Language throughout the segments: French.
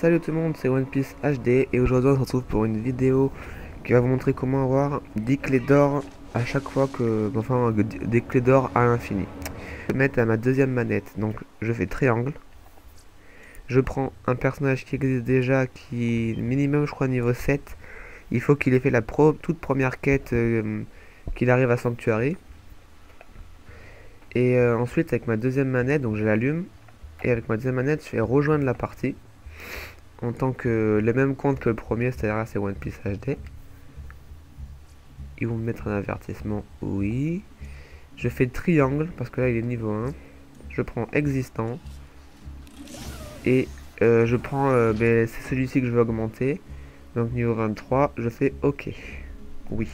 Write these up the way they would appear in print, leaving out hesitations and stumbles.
Salut tout le monde, c'est One Piece HD et aujourd'hui on se retrouve pour une vidéo qui va vous montrer comment avoir 10 clés d'or à chaque fois que... Enfin, des clés d'or à l'infini. Je vais mettre à ma deuxième manette, donc je fais triangle. Je prends un personnage qui existe déjà, qui est minimum je crois niveau 7. Il faut qu'il ait fait la toute première quête qu'il arrive à Sanctuary. Et ensuite avec ma deuxième manette, donc je l'allume. Et avec ma deuxième manette je fais rejoindre la partie. En tant que le même compte que le premier, c'est-à-dire là c'est One Piece HD. Ils vont me mettre un avertissement, oui. Je fais triangle, parce que là il est niveau 1. Je prends existant. Et je prends, c'est celui-ci que je veux augmenter. Donc niveau 23, je fais OK. Oui.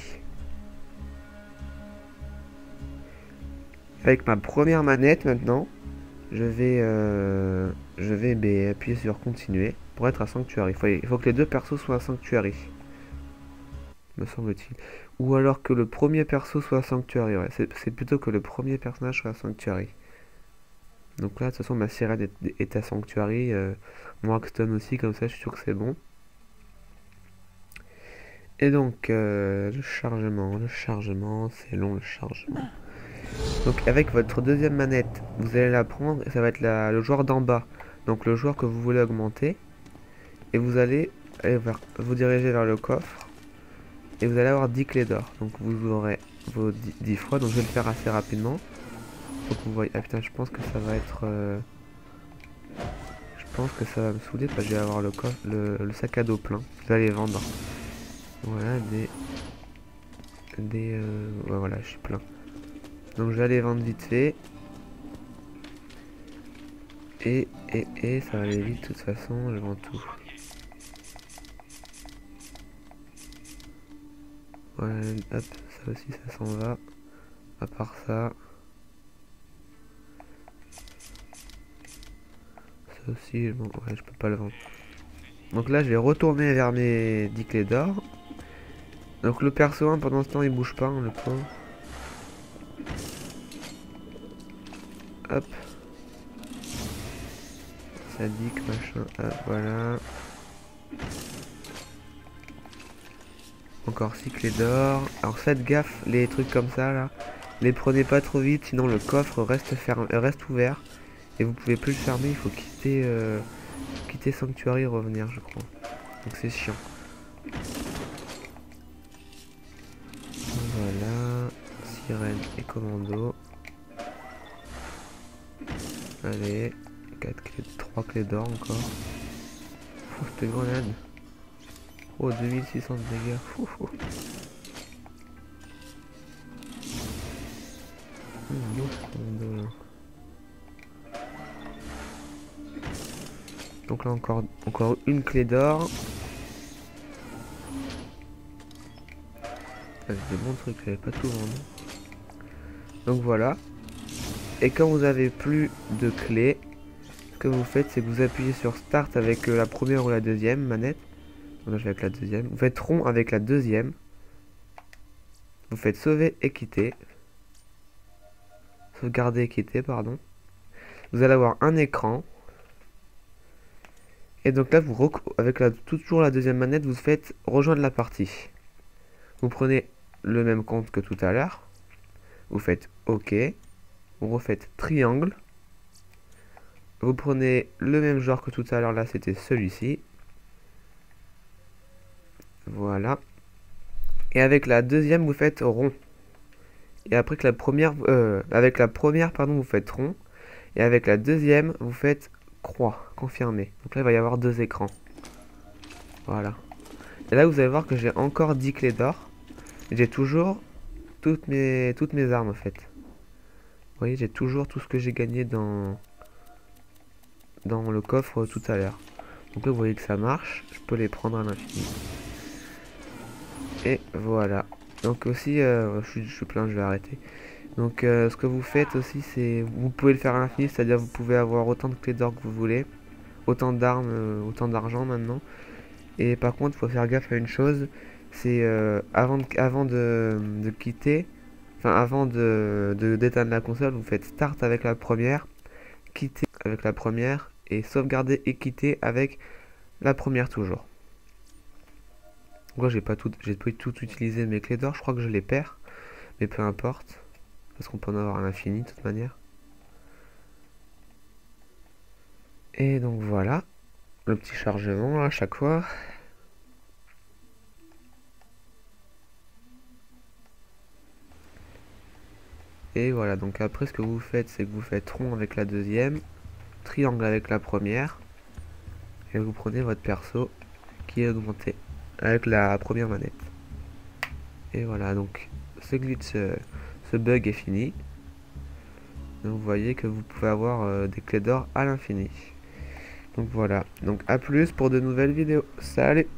Avec ma première manette maintenant, je vais appuyer sur continuer pour être à Sanctuary. Il faut que les deux persos soient à Sanctuary, me semble-t-il. Ou alors que le premier perso soit à Sanctuary, ouais. C'est plutôt que le premier personnage soit à Sanctuary. Donc là, de toute façon, ma sirène est à Sanctuary. Mon Axton aussi, comme ça, je suis sûr que c'est bon. Et donc, le chargement, c'est long le chargement. Donc avec votre deuxième manette, vous allez la prendre et ça va être le joueur d'en bas. Donc le joueur que vous voulez augmenter. Et vous allez vous diriger vers le coffre. Et vous allez avoir 10 clés d'or. Donc vous aurez vos 10 fois. Donc je vais le faire assez rapidement. Faut que vous voyez. Ah putain, je pense que ça va être... Je pense que ça va me saouler parce que je vais avoir le coffre, le sac à dos plein. Je vais aller vendre. Voilà, ouais, voilà, je suis plein. Donc je vais aller vendre vite fait. Et ça va aller vite de toute façon, je vends tout. Voilà, hop, ça aussi ça s'en va. À part ça. Ça aussi, bon, ouais, je peux pas le vendre. Donc là je vais retourner vers mes 10 clés d'or. Donc le perso 1 pendant ce temps il bouge pas, hein, le pauvre. Hop. Sadique, machin, hop, voilà. Encore 6 clés d'or. Alors faites gaffe, les trucs comme ça là. Les prenez pas trop vite, sinon le coffre reste ouvert. Et vous pouvez plus le fermer, il faut quitter Sanctuary et revenir je crois. Donc c'est chiant. Voilà. Sirène et commando. Allez. 3 clés d'or encore. Oh, cette grenade. Oh, 2600 de dégâts. Donc là encore une clé d'or. J'ai des bons trucs, j'avais pas tout vendu. Donc voilà. Et quand vous avez plus de clés, ce que vous faites c'est que vous appuyez sur Start avec la première ou la deuxième manette. Là je vais avec la deuxième. Vous faites rond avec la deuxième. Vous faites sauver et quitter. Sauvegarder et quitter, pardon. Vous allez avoir un écran. Et donc là, avec toujours la deuxième manette, vous faites rejoindre la partie. Vous prenez le même compte que tout à l'heure. Vous faites OK. Vous refaites triangle. Vous prenez le même genre que tout à l'heure, là c'était celui-ci. Voilà. Et avec la deuxième, vous faites rond. Et après que avec la première, pardon, vous faites rond. Et avec la deuxième, vous faites croix, confirmé. Donc là, il va y avoir deux écrans. Voilà. Et là, vous allez voir que j'ai encore 10 clés d'or. J'ai toujours toutes mes armes, en fait. Vous voyez, j'ai toujours tout ce que j'ai gagné dans le coffre tout à l'heure. Donc là, vous voyez que ça marche. Je peux les prendre à l'infini. Et voilà. Donc aussi, je suis plein, je vais arrêter. Donc ce que vous faites aussi, c'est... Vous pouvez le faire à l'infini, c'est-à-dire vous pouvez avoir autant de clés d'or que vous voulez. Autant d'armes, autant d'argent maintenant. Et par contre, il faut faire gaffe à une chose. C'est avant de quitter... Enfin, avant d'éteindre la console, vous faites Start avec la première. Quitter avec la première. Et sauvegarder et quitter avec la première toujours. Moi j'ai pas tout utilisé mes clés d'or, je crois que je les perds, mais peu importe, parce qu'on peut en avoir à l'infini de toute manière. Et donc voilà, le petit chargement à chaque fois. Et voilà, donc après ce que vous faites, c'est que vous faites rond avec la deuxième, triangle avec la première, et vous prenez votre perso qui est augmenté avec la première manette. Et voilà, donc ce glitch, ce bug est fini. Donc vous voyez que vous pouvez avoir des clés d'or à l'infini. Donc voilà, donc à plus pour de nouvelles vidéos. Salut!